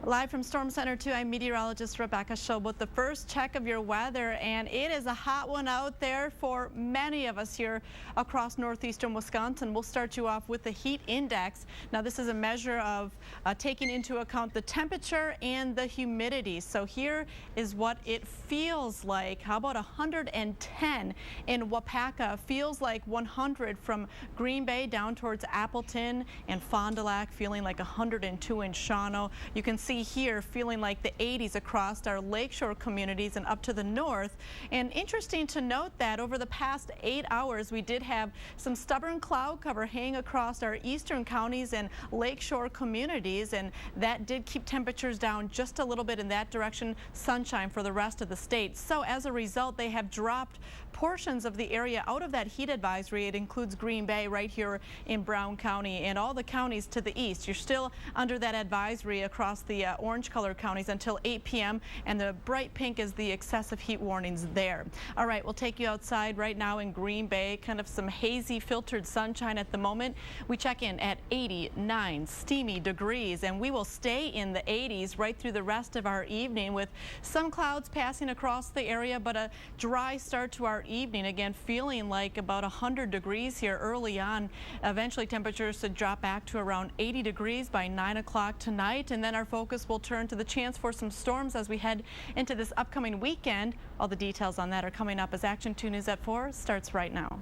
Live from Storm Center 2, I'm meteorologist Rebecca Show with the first check of your weather, and it is a hot one out there for many of us here across northeastern Wisconsin. We'll start you off with the heat index. Now, this is a measure of taking into account the temperature and the humidity. So here is what it feels like. How about 110 in Wapaka? Feels like 100 from Green Bay down towards Appleton and Fond du Lac, feeling like 102 in Shawano. You can see here feeling like the 80s across our lakeshore communities and up to the north. And interesting to note that over the past 8 hours, we did have some stubborn cloud cover hang across our eastern counties and lakeshore communities, and that did keep temperatures down just a little bit in that direction. Sunshine for the rest of the state. So as a result, they have dropped portions of the area out of that heat advisory. It includes Green Bay right here in Brown County and all the counties to the east. You're still under that advisory across the orange color counties until 8 p.m. and the bright pink is the excessive heat warnings there. All right, we'll take you outside right now in Green Bay. Kind of some hazy filtered sunshine at the moment. We check in at 89 steamy degrees, and we will stay in the 80s right through the rest of our evening with some clouds passing across the area, but a dry start to our evening. Again, feeling like about 100 degrees here early on. Eventually temperatures should drop back to around 80 degrees by 9 o'clock tonight, and then our focus will turn to the chance for some storms as we head into this upcoming weekend. All the details on that are coming up as Action 2 News at 4 starts right now.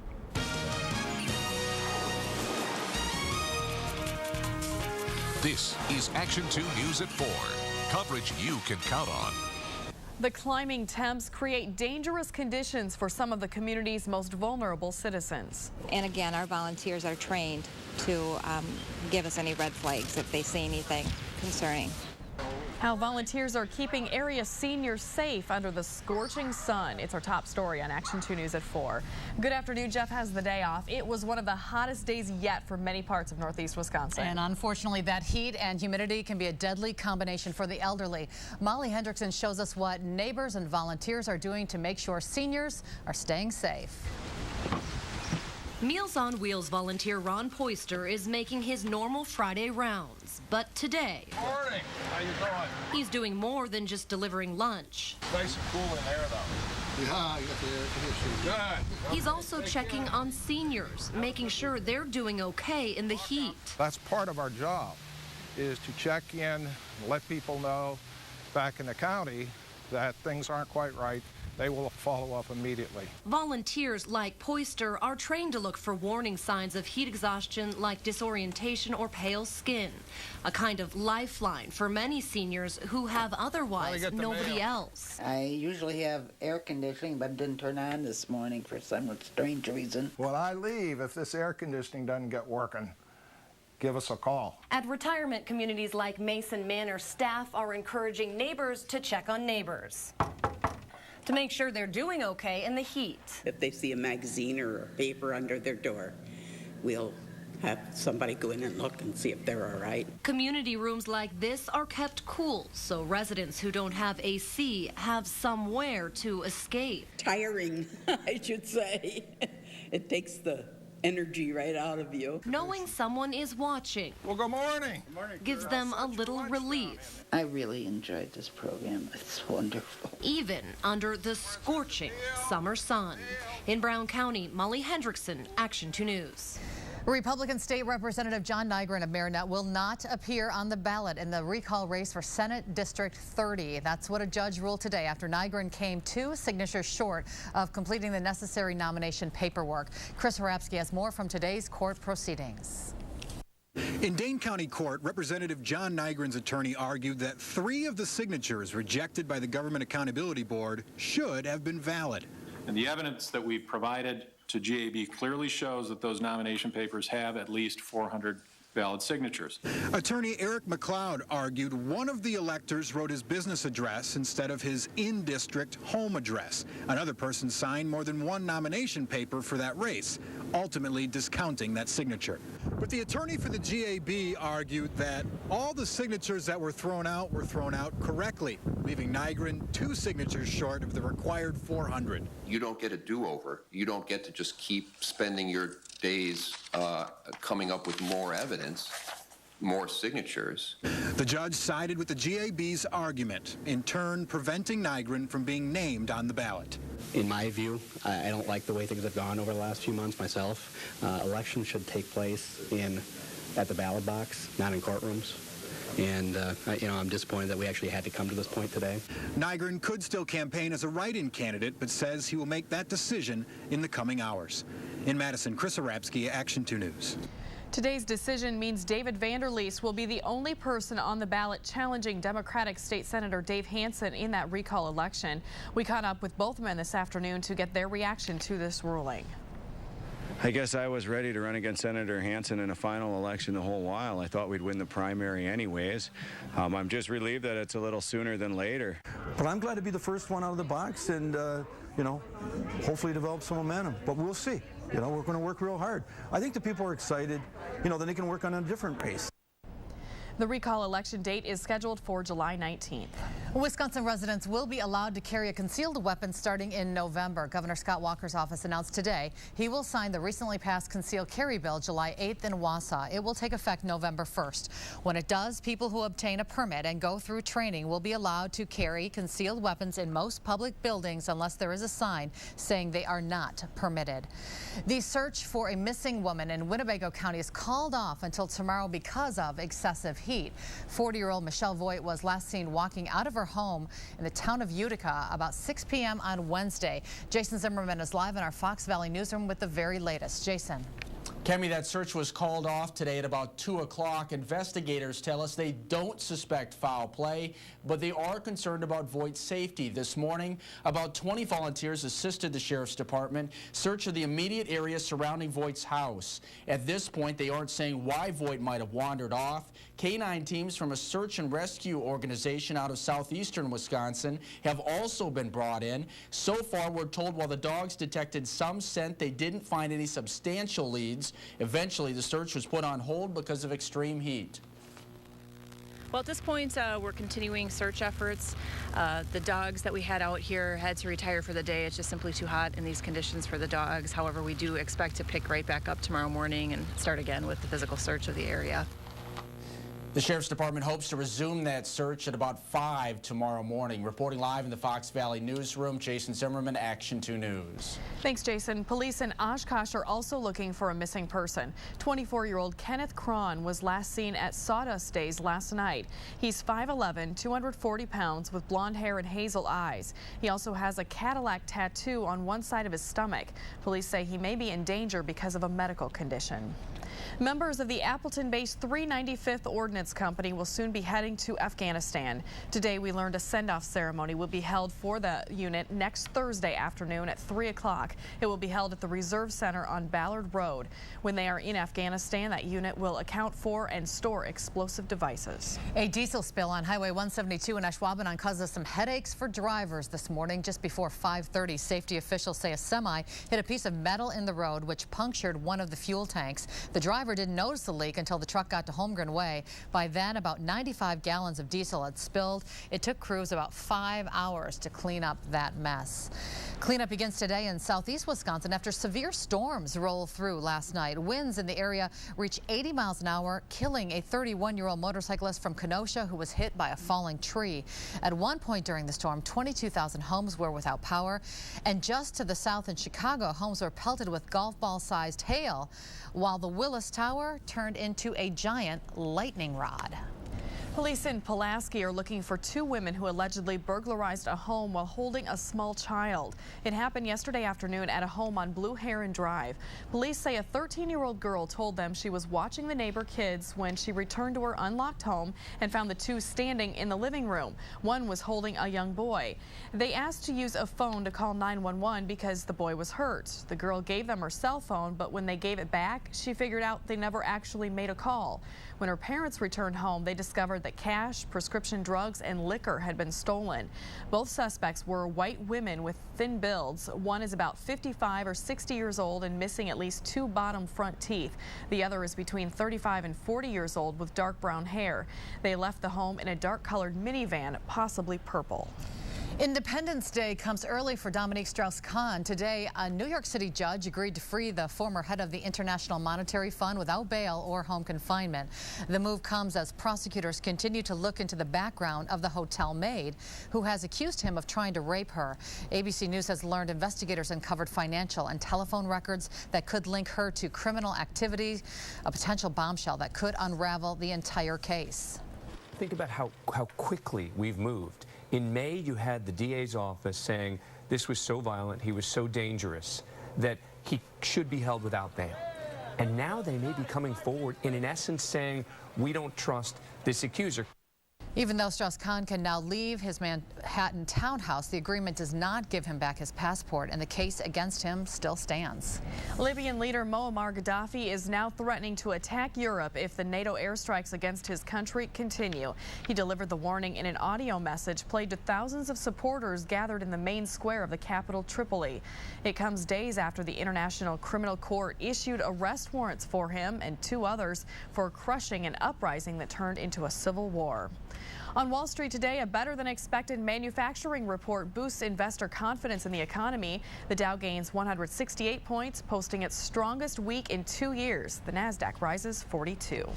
This is Action 2 News at 4. Coverage you can count on. The climbing temps create dangerous conditions for some of the community's most vulnerable citizens. And again, our volunteers are trained to give us any red flags if they see anything concerning. How volunteers are keeping area seniors safe under the scorching sun. It's our top story on Action 2 News at 4. Good afternoon. Jeff has the day off. It was one of the hottest days yet for many parts of northeast Wisconsin. And unfortunately, that heat and humidity can be a deadly combination for the elderly. Molly Hendrickson shows us what neighbors and volunteers are doing to make sure seniors are staying safe. Meals on Wheels volunteer Ron Poyster is making his normal Friday rounds, but today, morning. How you doing? He's doing more than just delivering lunch. Nice and cool in there, though. Yeah, you got the air conditioning. Good. He's also checking on seniors, making sure they're doing okay in the heat. That's part of our job, is to check in, let people know back in the county that things aren't quite right. They will follow up immediately. Volunteers like Poyster are trained to look for warning signs of heat exhaustion like disorientation or pale skin, a kind of lifeline for many seniors who have otherwise nobody else. I usually have air conditioning, but it didn't turn on this morning for some strange reason. When I leave, if this air conditioning doesn't get working, give us a call. At retirement communities like Mason Manor, staff are encouraging neighbors to check on neighbors to make sure they're doing okay in the heat. If they see a magazine or a paper under their door, we'll have somebody go in and look and see if they're all right. Community rooms like this are kept cool, so residents who don't have AC have somewhere to escape. Tiring, I should say. It takes the energy right out of you. Knowing someone is watching, well, good morning. Good morning. Gives them a little relief. I really enjoyed this program. It's wonderful. Even under the scorching summer sun. In Brown County, Molly Hendrickson, Action 2 News. Republican State Representative John Nygren of Marinette will not appear on the ballot in the recall race for Senate District 30. That's what a judge ruled today after Nygren came 2 signatures short of completing the necessary nomination paperwork. Chris Harapsky has more from today's court proceedings. In Dane County Court, Representative John Nygren's attorney argued that 3 of the signatures rejected by the Government Accountability Board should have been valid. And the evidence that we've provided to GAB clearly shows that those nomination papers have at least 400 valid signatures. Attorney Eric McLeod argued one of the electors wrote his business address instead of his in-district home address. Another person signed more than 1 nomination paper for that race, ultimately discounting that signature. But the attorney for the GAB argued that all the signatures that were thrown out correctly, leaving Nygren 2 signatures short of the required 400. You don't get a do-over. You don't get to just keep spending your days coming up with more evidence. more signatures. The judge sided with the GAB's argument, in turn preventing Nygren from being named on the ballot. In my view, I don't like the way things have gone over the last few months myself. Elections should take place at the ballot box, not in courtrooms. And, I'm disappointed that we actually had to come to this point today. Nygren could still campaign as a write-in candidate, but says he will make that decision in the coming hours. In Madison, Chris Arabsky, Action 2 News. Today's decision means David Vanderleest will be the only person on the ballot challenging Democratic State Senator Dave Hansen in that recall election. We caught up with both men this afternoon to get their reaction to this ruling. I guess I was ready to run against Senator Hansen in a final election the whole while. I thought we'd win the primary anyways. I'm just relieved that it's a little sooner than later. But I'm glad to be the first one out of the box and, hopefully develop some momentum. But we'll see. We're going to work real hard. I think the people are excited, then they can work on a different race. The recall election date is scheduled for July 19th. Wisconsin residents will be allowed to carry a concealed weapon starting in November. Governor Scott Walker's office announced today he will sign the recently passed concealed carry bill July 8th in Wausau. It will take effect November 1st. When it does, people who obtain a permit and go through training will be allowed to carry concealed weapons in most public buildings unless there is a sign saying they are not permitted. The search for a missing woman in Winnebago County is called off until tomorrow because of excessive heat. 40-year-old Michelle Voigt was last seen walking out of her home in the town of Utica about 6 p.m. on Wednesday. Jason Zimmerman is live in our Fox Valley newsroom with the very latest. Jason. Kemi, that search was called off today at about 2 o'clock. Investigators tell us they don't suspect foul play, but they are concerned about Voigt's safety. This morning, about 20 volunteers assisted the Sheriff's Department search of the immediate area surrounding Voigt's house. At this point, they aren't saying why Voigt might have wandered off. K-9 teams from a search and rescue organization out of southeastern Wisconsin have also been brought in. So far, we're told while the dogs detected some scent, they didn't find any substantial leads. Eventually, the search was put on hold because of extreme heat. Well, at this point, we're continuing search efforts. The dogs that we had out here had to retire for the day. It's just simply too hot in these conditions for the dogs. However, we do expect to pick right back up tomorrow morning and start again with the physical search of the area. The Sheriff's Department hopes to resume that search at about 5 tomorrow morning. Reporting live in the Fox Valley newsroom, Jason Zimmerman, Action 2 News. Thanks, Jason. Police in Oshkosh are also looking for a missing person. 24-year-old Kenneth Cron was last seen at Sawdust Days last night. He's 5'11", 240 pounds with blonde hair and hazel eyes. He also has a Cadillac tattoo on one side of his stomach. Police say he may be in danger because of a medical condition. Members of the Appleton-based 395th Ordnance Company will soon be heading to Afghanistan. Today, we learned a send-off ceremony will be held for the unit next Thursday afternoon at 3 o'clock. It will be held at the Reserve Center on Ballard Road. When they are in Afghanistan, that unit will account for and store explosive devices. A diesel spill on Highway 172 in Ashwaubenon causes some headaches for drivers this morning. Just before 5:30, safety officials say a semi hit a piece of metal in the road, which punctured one of the fuel tanks. The driver didn't notice the leak until the truck got to Holmgren Way. By then, about 95 gallons of diesel had spilled. It took crews about 5 hours to clean up that mess. Cleanup begins today in southeast Wisconsin after severe storms rolled through last night. Winds in the area reached 80 miles an hour, killing a 31-year-old motorcyclist from Kenosha who was hit by a falling tree. At one point during the storm, 22,000 homes were without power. And just to the south in Chicago, homes were pelted with golf ball-sized hail, while the Willis Tower turned into a giant lightning rod. Police in Pulaski are looking for 2 women who allegedly burglarized a home while holding a small child. It happened yesterday afternoon at a home on Blue Heron Drive. Police say a 13-year-old girl told them she was watching the neighbor kids when she returned to her unlocked home and found the 2 standing in the living room. One was holding a young boy. They asked to use a phone to call 911 because the boy was hurt. The girl gave them her cell phone, but when they gave it back, she figured out they never actually made a call. When her parents returned home, they discovered that cash, prescription drugs, and liquor had been stolen. Both suspects were white women with thin builds. One is about 55 or 60 years old and missing at least 2 bottom front teeth. The other is between 35 and 40 years old with dark brown hair. They left the home in a dark-colored minivan, possibly purple. Independence Day comes early for Dominique Strauss-Kahn. Today, a New York City judge agreed to free the former head of the International Monetary Fund without bail or home confinement. The move comes as prosecutors continue to look into the background of the hotel maid who has accused him of trying to rape her. ABC News has learned investigators uncovered financial and telephone records that could link her to criminal activity, a potential bombshell that could unravel the entire case. Think about how quickly we've moved. In May, you had the DA's office saying this was so violent, he was so dangerous, that he should be held without bail. And now they may be coming forward and in essence saying, we don't trust this accuser. Even though Strauss-Kahn can now leave his Manhattan townhouse, the agreement does not give him back his passport, and the case against him still stands. Libyan leader Muammar Gaddafi is now threatening to attack Europe if the NATO airstrikes against his country continue. He delivered the warning in an audio message played to thousands of supporters gathered in the main square of the capital, Tripoli. It comes days after the International Criminal Court issued arrest warrants for him and 2 others for crushing an uprising that turned into a civil war. On Wall Street today, a better-than-expected manufacturing report boosts investor confidence in the economy. The Dow gains 168 points, posting its strongest week in 2 years. The NASDAQ rises 42.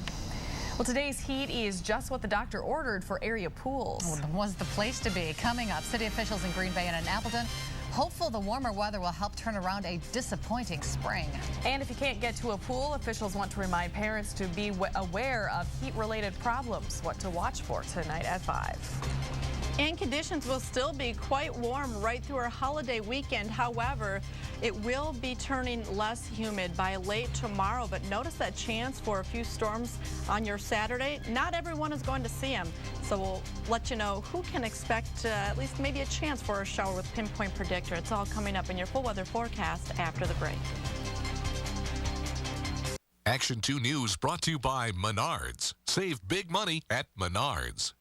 Well, today's heat is just what the doctor ordered for area pools. Was the place to be. Coming up, city officials in Green Bay and in Appleton hopeful the warmer weather will help turn around a disappointing spring. And if you can't get to a pool, officials want to remind parents to be aware of heat-related problems. What to watch for tonight at 5. And conditions will still be quite warm right through our holiday weekend. However, it will be turning less humid by late tomorrow. But notice that chance for a few storms on your Saturday. Not everyone is going to see them. So we'll let you know who can expect at least maybe a chance for a shower with Pinpoint Predictor. It's all coming up in your full weather forecast after the break. Action 2 News brought to you by Menards. Save big money at Menards.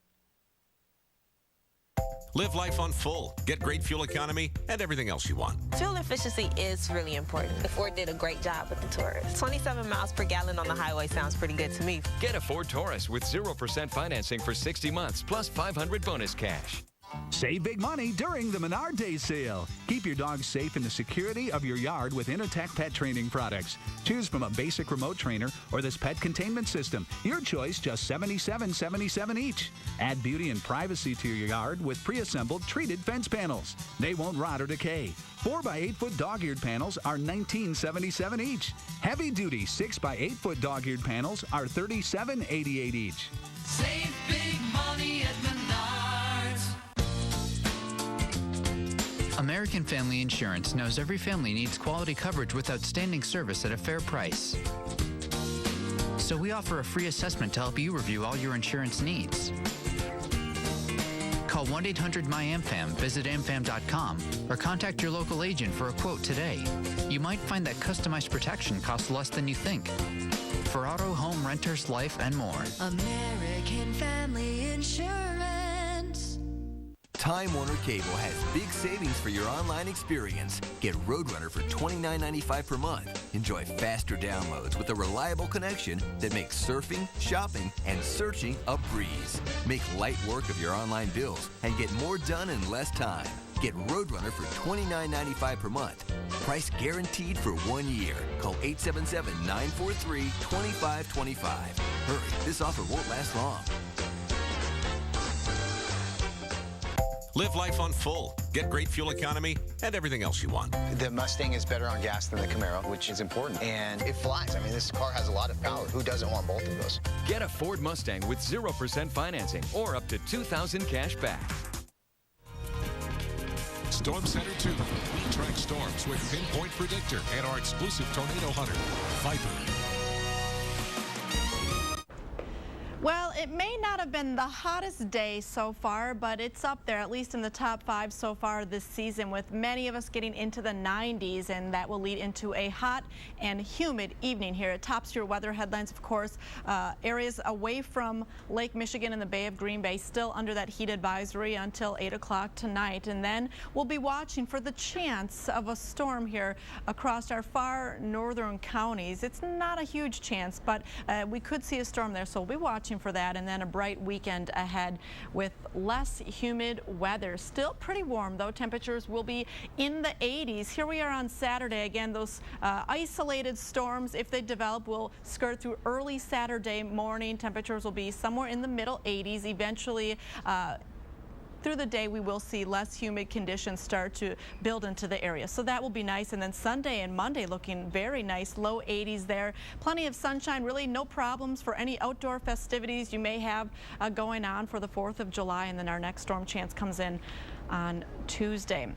Live life on full. Get great fuel economy and everything else you want. Fuel efficiency is really important. The Ford did a great job with the Taurus. 27 miles per gallon on the highway sounds pretty good to me. Get a Ford Taurus with 0% financing for 60 months plus $500 bonus cash. Save big money during the Menard Day sale. Keep your dog safe in the security of your yard with Intertech pet training products. Choose from a basic remote trainer or this pet containment system. Your choice, just $77.77 each. Add beauty and privacy to your yard with pre-assembled treated fence panels. They won't rot or decay. 4x8-foot dog-eared panels are $19.77 each. Heavy-duty 6x8-foot dog-eared panels are $37.88 each. Save big money at Menards. American Family Insurance knows every family needs quality coverage with outstanding service at a fair price. So we offer a free assessment to help you review all your insurance needs. Call 1-800-MY-AMFAM, visit amfam.com, or contact your local agent for a quote today. You might find that customized protection costs less than you think. For auto, home, renters, life, and more. American Family Insurance. Time Warner Cable has big savings for your online experience. Get Roadrunner for $29.95 per month. Enjoy faster downloads with a reliable connection that makes surfing, shopping, and searching a breeze. Make light work of your online bills and get more done in less time. Get Roadrunner for $29.95 per month. Price guaranteed for 1 year. Call 877-943-2525. Hurry, this offer won't last long. Live life on full. Get great fuel economy and everything else you want. The Mustang is better on gas than the Camaro, which is important. And it flies. I mean, this car has a lot of power. Who doesn't want both of those? Get a Ford Mustang with 0% financing or up to $2,000 cash back. Storm Center 2. We track storms with Pinpoint Predictor and our exclusive tornado hunter, Viper. Well, it may not have been the hottest day so far, but it's up there, at least in the top 5 so far this season, with many of us getting into the 90s, and that will lead into a hot and humid evening here. It tops your weather headlines, of course. Areas away from Lake Michigan and the Bay of Green Bay still under that heat advisory until 8 o'clock tonight, and then we'll be watching for the chance of a storm here across our far northern counties. It's not a huge chance, but we could see a storm there, so we'll be watching watching for that, and then a bright weekend ahead with less humid weather. Still pretty warm, though. Temperatures will be in the 80s. Here we are on Saturday. Again, those isolated storms, if they develop, will skirt through early Saturday morning. Temperatures will be somewhere in the middle 80s. Eventually, through the day, we will see less humid conditions start to build into the area. So that will be nice. And then Sunday and Monday looking very nice, low 80s there. Plenty of sunshine, really no problems for any outdoor festivities you may have going on for the 4th of July. And then our next storm chance comes in on Tuesday.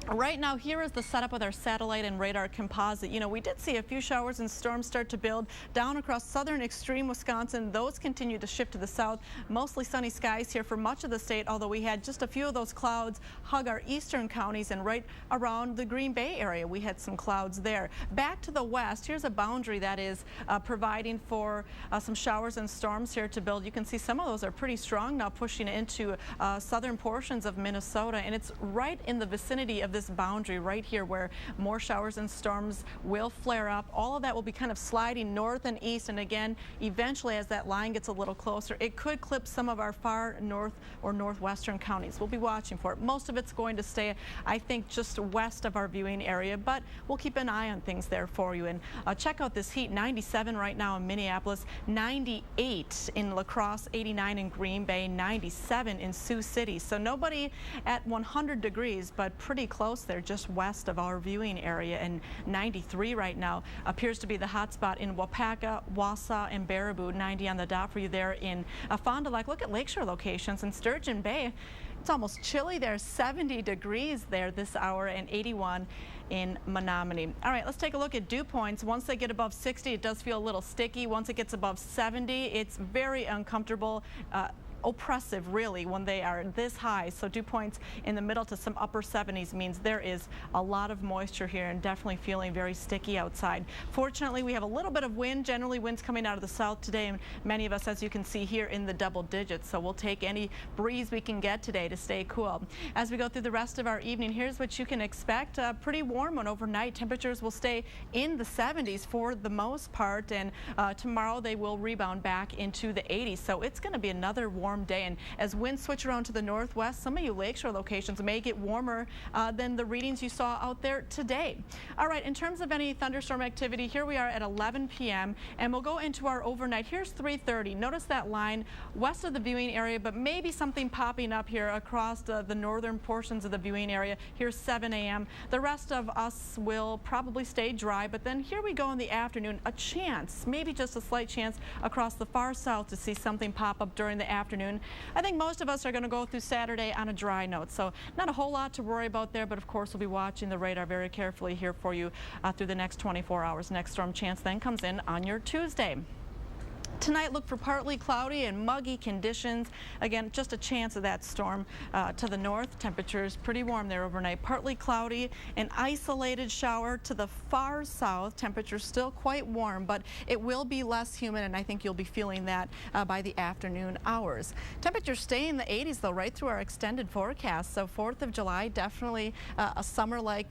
Right now, here is the setup with our satellite and radar composite. You know, we did see a few showers and storms start to build down across southern extreme Wisconsin. Those continue to shift to the south. Mostly sunny skies here for much of the state, although we had just a few of those clouds hug our eastern counties, and right around the Green Bay area, we had some clouds there. Back to the west, here's a boundary that is providing for some showers and storms here to build. You can see some of those are pretty strong now, pushing into southern portions of Minnesota, and it's right in the vicinity of this boundary right here where more showers and storms will flare up. All of that will be kind of sliding north and east, and again, eventually as that line gets a little closer, it could clip some of our far north or northwestern counties. We'll be watching for it. Most of it's going to stay, I think, just west of our viewing area, but we'll keep an eye on things there for you. And check out this heat. 97 right now in Minneapolis, 98 in La Crosse, 89 in Green Bay, 97 in Sioux City. So nobody at 100 degrees, but pretty close there, just west of our viewing area. And 93 right now appears to be the hot spot in Waupaca, Wausau, and Baraboo. 90 on the dot for you there in Fond du Lac. Look at lakeshore locations in Sturgeon Bay. It's almost chilly there, 70 degrees there this hour, and 81 in Menominee. All right, let's take a look at dew points. Once they get above 60, it does feel a little sticky. Once it gets above 70, it's very uncomfortable. Oppressive, really, when they are this high. So dew points in the middle to some upper 70s means there is a lot of moisture here and definitely feeling very sticky outside. Fortunately, we have a little bit of wind. Generally, winds coming out of the south today, and many of us, as you can see here, in the double digits. So we'll take any breeze we can get today to stay cool. As we go through the rest of our evening, here's what you can expect. A pretty warm one overnight. Temperatures will stay in the 70s for the most part, and tomorrow they will rebound back into the 80s. So it's going to be another warm day, and as winds switch around to the northwest, some of you lakeshore locations may get warmer than the readings you saw out there today. All right, in terms of any thunderstorm activity, here we are at 11 p.m. and we'll go into our overnight. Here's 3:30. Notice that line west of the viewing area, but maybe something popping up here across the northern portions of the viewing area. Here's 7 a.m. The rest of us will probably stay dry, but then here we go in the afternoon, a chance, maybe just a slight chance across the far south to see something pop up during the afternoon. I think most of us are going to go through Saturday on a dry note, so not a whole lot to worry about there, but of course we'll be watching the radar very carefully here for you through the next 24 hours. Next storm chance then comes in on your Tuesday. Tonight, look for partly cloudy and muggy conditions. Again, just a chance of that storm to the north. Temperatures pretty warm there overnight. Partly cloudy, an isolated shower to the far south. Temperatures still quite warm, but it will be less humid, and I think you'll be feeling that by the afternoon hours. Temperatures stay in the 80s, though, right through our extended forecast. So 4th of July, definitely a summer-like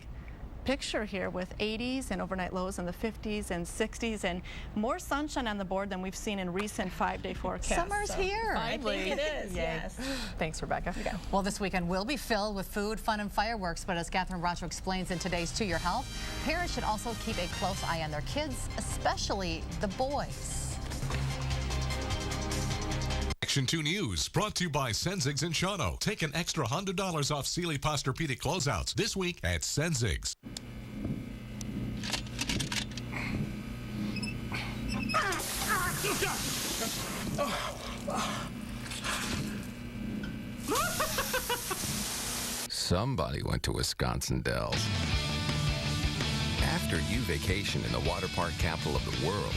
picture here with 80s and overnight lows in the 50s and 60s, and more sunshine on the board than we've seen in recent 5-day forecasts. Summer's here. Finally. I think it is. Yes. Thanks, Rebecca. Well, this weekend will be filled with food, fun, and fireworks, but as Catherine Bracho explains in today's To Your Health, parents should also keep a close eye on their kids, especially the boys. Action 2 News, brought to you by Senzigs and Shawano. Take an extra $100 off Sealy Posturepedic closeouts this week at Senzigs. Somebody went to Wisconsin Dells. After you vacation in the water park capital of the world,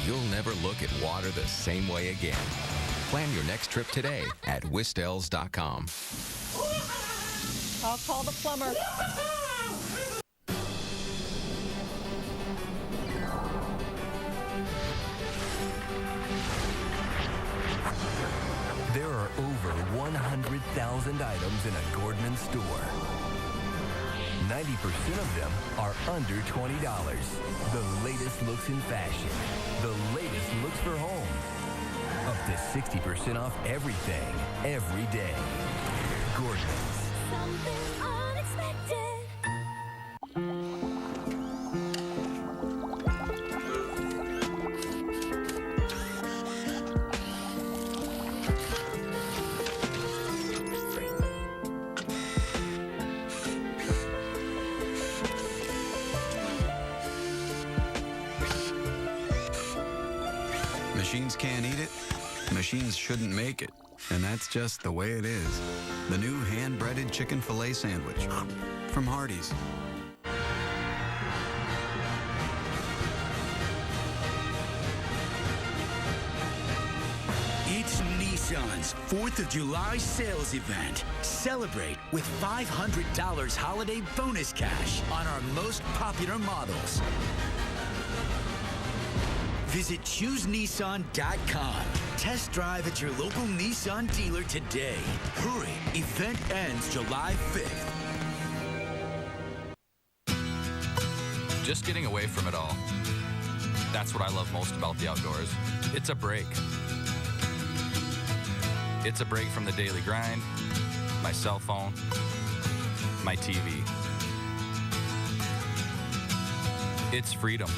you'll never look at water the same way again. Plan your next trip today at Wstells.com. I'll call the plumber. There are over 100,000 items in a Gordman store. 90% of them are under $20. The latest looks in fashion. The latest looks for home. A to 60% off everything, every day. Gordon's. Something unexpected. Machines can't eat it, machines shouldn't make it, and that's just the way it is. The new hand-breaded chicken filet sandwich from Hardee's. It's Nissan's 4th of July sales event. Celebrate with $500 holiday bonus cash on our most popular models. Visit ChooseNissan.com. Test drive at your local Nissan dealer today. Hurry, event ends July 5th. Just getting away from it all. That's what I love most about the outdoors. It's a break. It's a break from the daily grind, my cell phone, my TV. It's freedom.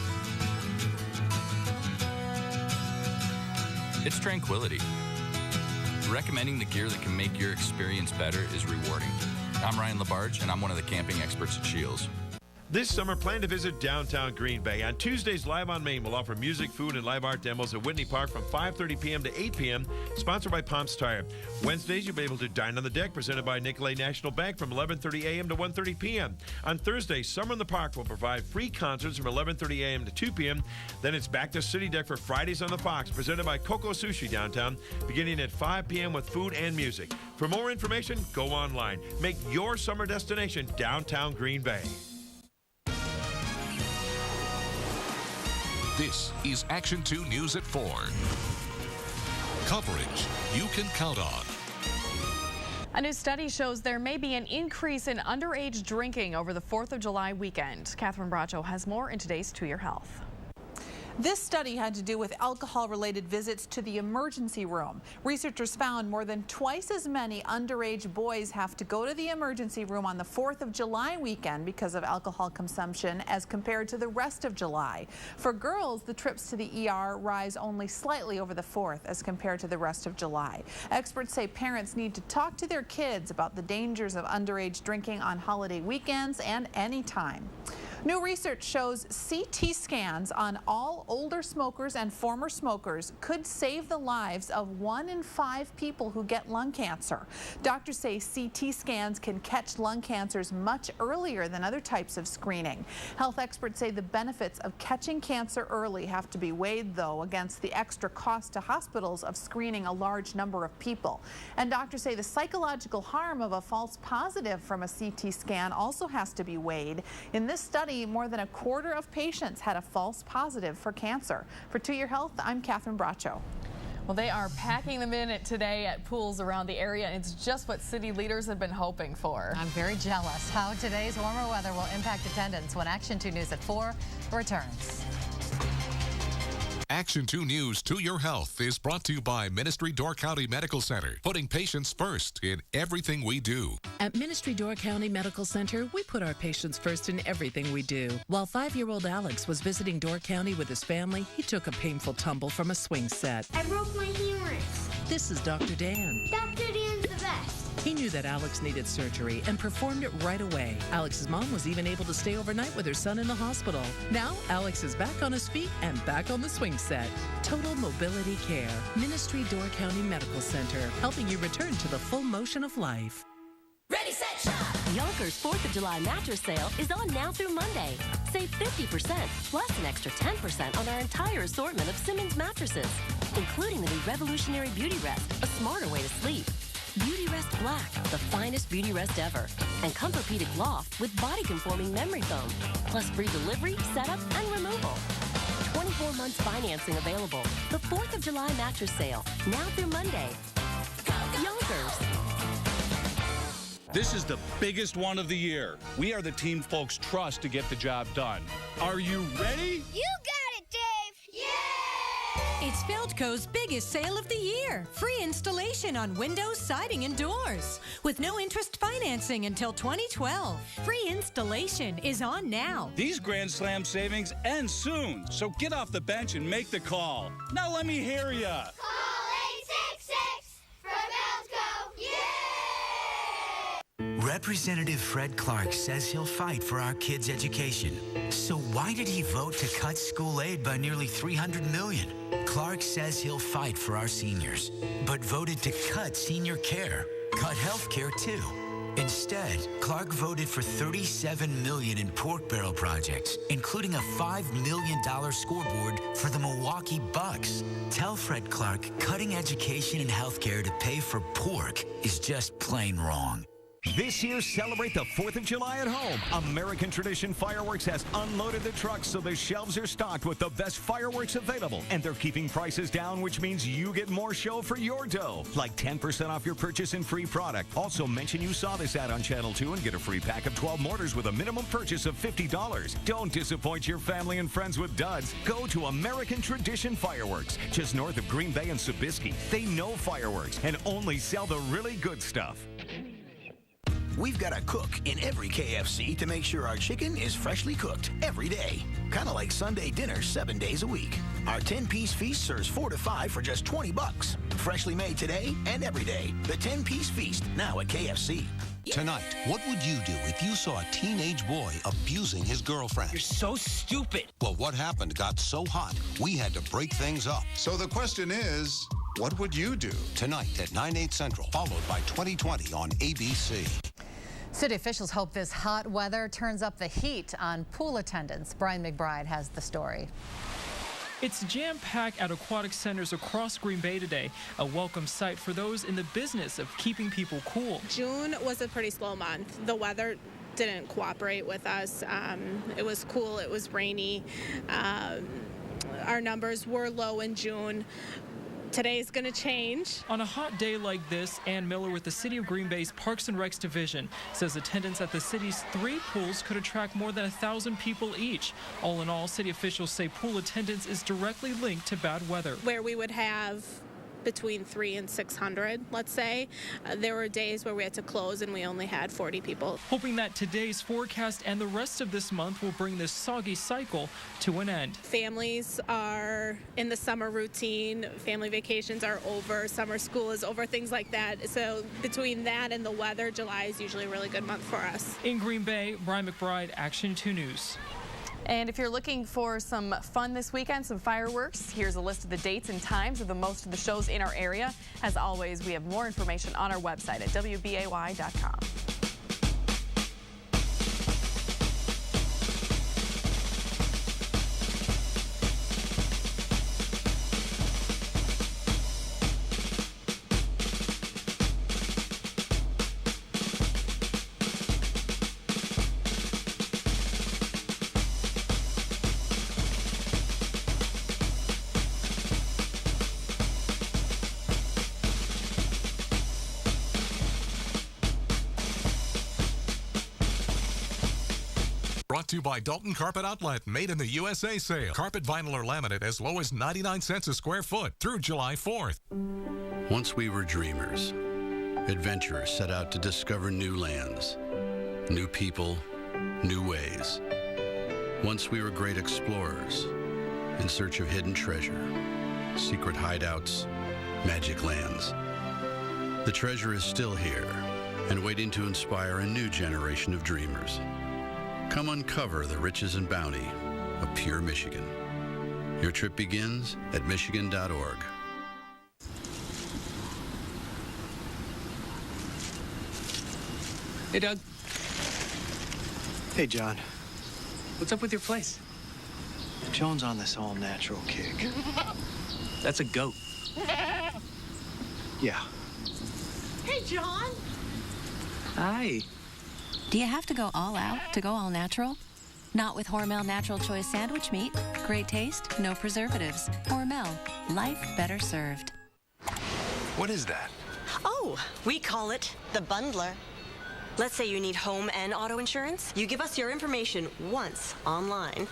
It's tranquility. Recommending the gear that can make your experience better is rewarding. I'm Ryan Labarge, and I'm one of the camping experts at Shields. This summer, plan to visit downtown Green Bay. On Tuesdays, Live on Main will offer music, food, and live art demos at Whitney Park from 5:30 p.m. to 8 p.m., sponsored by Pomps Tire. Wednesdays, you'll be able to dine on the deck, presented by Nicolay National Bank from 11:30 a.m. to 1:30 p.m. On Thursday, Summer in the Park will provide free concerts from 11:30 a.m. to 2 p.m. Then it's back to City Deck for Fridays on the Fox, presented by Coco Sushi downtown, beginning at 5 p.m. with food and music. For more information, go online. Make your summer destination downtown Green Bay. This is Action 2 News at 4. Coverage you can count on. A new study shows there may be an increase in underage drinking over the 4th of July weekend. Catherine Bracho has more in today's To Your Health. This study had to do with alcohol-related visits to the emergency room. Researchers found more than twice as many underage boys have to go to the emergency room on the 4th of July weekend because of alcohol consumption as compared to the rest of July. For girls, the trips to the ER rise only slightly over the 4th as compared to the rest of July. Experts say parents need to talk to their kids about the dangers of underage drinking on holiday weekends and anytime. New research shows CT scans on all older smokers and former smokers could save the lives of 1 in 5 people who get lung cancer. Doctors say CT scans can catch lung cancers much earlier than other types of screening. Health experts say the benefits of catching cancer early have to be weighed, though, against the extra cost to hospitals of screening a large number of people. And doctors say the psychological harm of a false positive from a CT scan also has to be weighed. In this study, more than a quarter of patients had a false positive for cancer. For To Your Health, I'm Catherine Bracho. Well, they are packing them in today at pools around the area. It's just what city leaders have been hoping for. I'm very jealous how today's warmer weather will impact attendance when Action 2 News at 4 returns. Action 2 News To Your Health is brought to you by Ministry Door County Medical Center, putting patients first in everything we do. At Ministry Door County Medical Center, we put our patients first in everything we do. While 5-year-old Alex was visiting Door County with his family, he took a painful tumble from a swing set. I broke my humerus. This is Dr. Dan. Dr. Dan's the best. He knew that Alex needed surgery and performed it right away. Alex's mom was even able to stay overnight with her son in the hospital. Now, Alex is back on his feet and back on the swing set. Total mobility care. Ministry Door County Medical Center, helping you return to the full motion of life. Ready, set, shop! Yonkers 4th of July mattress sale is on now through Monday. Save 50% plus an extra 10% on our entire assortment of Simmons mattresses, including the new revolutionary Beauty Rest, a smarter way to sleep. Beauty Rest Black, the finest Beauty Rest ever. And Comfortpedic Loft with body-conforming memory foam. Plus free delivery, setup, and removal. 24 months financing available. The 4th of July mattress sale, now through Monday. Yonkers. This is the biggest one of the year. We are the team folks trust to get the job done. Are you ready? You got it, Dave! Yeah! It's Feldco's biggest sale of the year. Free installation on windows, siding, and doors. With no interest financing until 2012. Free installation is on now. These Grand Slam savings end soon, so get off the bench and make the call. Now let me hear ya. Call 866 for Feldco. Yeah! Representative Fred Clark says he'll fight for our kids' education. So why did he vote to cut school aid by nearly $300 million? Clark says he'll fight for our seniors, but voted to cut senior care, cut health care too. Instead, Clark voted for $37 million in pork barrel projects, including a $5 million scoreboard for the Milwaukee Bucks. Tell Fred Clark cutting education and health care to pay for pork is just plain wrong. This year, celebrate the 4th of July at home. American Tradition Fireworks has unloaded the trucks so the shelves are stocked with the best fireworks available. And they're keeping prices down, which means you get more show for your dough. Like 10% off your purchase and free product. Also, mention you saw this ad on Channel 2 and get a free pack of 12 mortars with a minimum purchase of $50. Don't disappoint your family and friends with duds. Go to American Tradition Fireworks, just north of Green Bay and Sobieski. They know fireworks and only sell the really good stuff. We've got a cook in every KFC to make sure our chicken is freshly cooked every day. Kind of like Sunday dinner 7 days a week. Our 10-piece feast serves 4 to 5 for just $20. Freshly made today and every day. The 10-piece feast, now at KFC. Tonight, what would you do if you saw a teenage boy abusing his girlfriend? You're so stupid. Well, what happened got so hot, we had to break things up. So the question is, what would you do? Tonight at 9/8 Central, followed by 2020 on ABC. City officials hope this hot weather turns up the heat on pool attendants. Brian McBride has the story. It's jam-packed at aquatic centers across Green Bay today, a welcome sight for those in the business of keeping people cool. June was a pretty slow month. The weather didn't cooperate with us. It was cool, it was rainy. Our numbers were low in June. Today's going to change. On a hot day like this, Ann Miller with the City of Green Bay's Parks and Recs Division says attendance at the city's 3 pools could attract more than 1,000 people each. All in all, city officials say pool attendance is directly linked to bad weather. Where we would have between 300 and 600, let's say. There were days where we had to close and we only had 40 people. Hoping that today's forecast and the rest of this month will bring this soggy cycle to an end. Families are in the summer routine. Family vacations are over. Summer school is over, things like that. So between that and the weather, July is usually a really good month for us. In Green Bay, Brian McBride, Action 2 News. And if you're looking for some fun this weekend, some fireworks, here's a list of the dates and times of most of the shows in our area. As always, we have more information on our website at WBAY.com. Brought to you by Dalton Carpet Outlet, made in the USA sale. Carpet, vinyl, or laminate as low as 99 cents a square foot through July 4th. Once we were dreamers, adventurers set out to discover new lands, new people, new ways. Once we were great explorers in search of hidden treasure, secret hideouts, magic lands. The treasure is still here and waiting to inspire a new generation of dreamers. Come uncover the riches and bounty of pure Michigan. Your trip begins at Michigan.org. Hey, Doug. Hey, John. What's up with your place? Joan's on this all-natural kick. That's a goat. Yeah. Hey, John. Hi. Do you have to go all out to go all natural? Not with Hormel Natural Choice Sandwich Meat. Great taste, no preservatives. Hormel, life better served. What is that? Oh, we call it the bundler. Let's say you need home and auto insurance. You give us your information once online.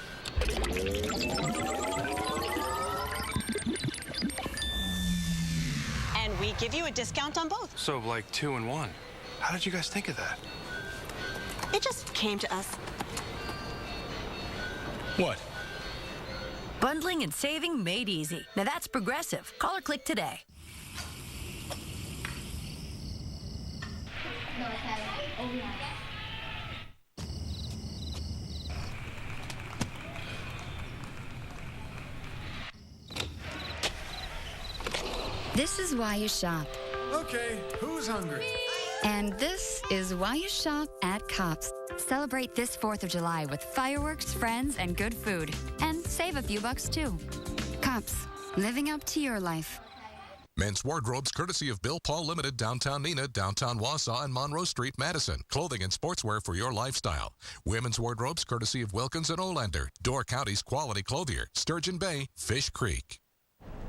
give you a discount on both. So, like 2 in 1. How did you guys think of that? It just came to us. What? Bundling and saving made easy. Now that's Progressive. Call or click today. This is why you shop. Okay, who's hungry? And this is why you shop at Cops. Celebrate this 4th of July with fireworks, friends, and good food. And save a few bucks too. Cops, living up to your life. Men's wardrobes courtesy of Bill Paul Limited, downtown Neenah, downtown Wausau, and Monroe Street, Madison. Clothing and sportswear for your lifestyle. Women's wardrobes courtesy of Wilkins and Olander. Door County's quality clothier. Sturgeon Bay, Fish Creek.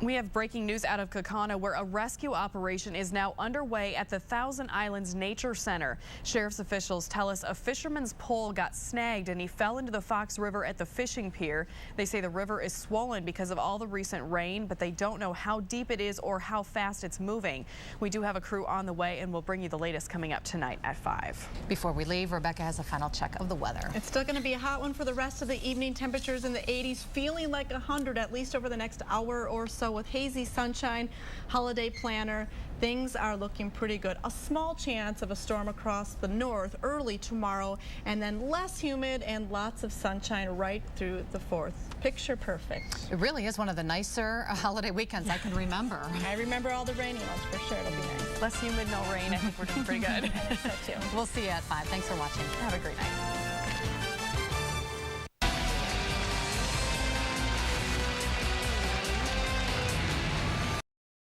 We have breaking news out of Kaukauna, where a rescue operation is now underway at the Thousand Islands Nature Center. Sheriff's officials tell us a fisherman's pole got snagged and he fell into the Fox River at the fishing pier. They say the river is swollen because of all the recent rain, but they don't know how deep it is or how fast it's moving. We do have a crew on the way, and we'll bring you the latest coming up tonight at 5. Before we leave, Rebecca has a final check of the weather. It's still going to be a hot one for the rest of the evening. Temperatures in the 80s, feeling like 100 at least over the next hour or so with hazy sunshine. Holiday planner, things are looking pretty good. A small chance of a storm across the north early tomorrow, and then less humid and lots of sunshine right through the 4th. Picture perfect. It really is one of the nicer holiday weekends I can remember. I remember all the rainy ones for sure. It'll be nice. Less humid, no rain. I think we're doing pretty good. So too. We'll see you at 5. Thanks for watching. Have a great night.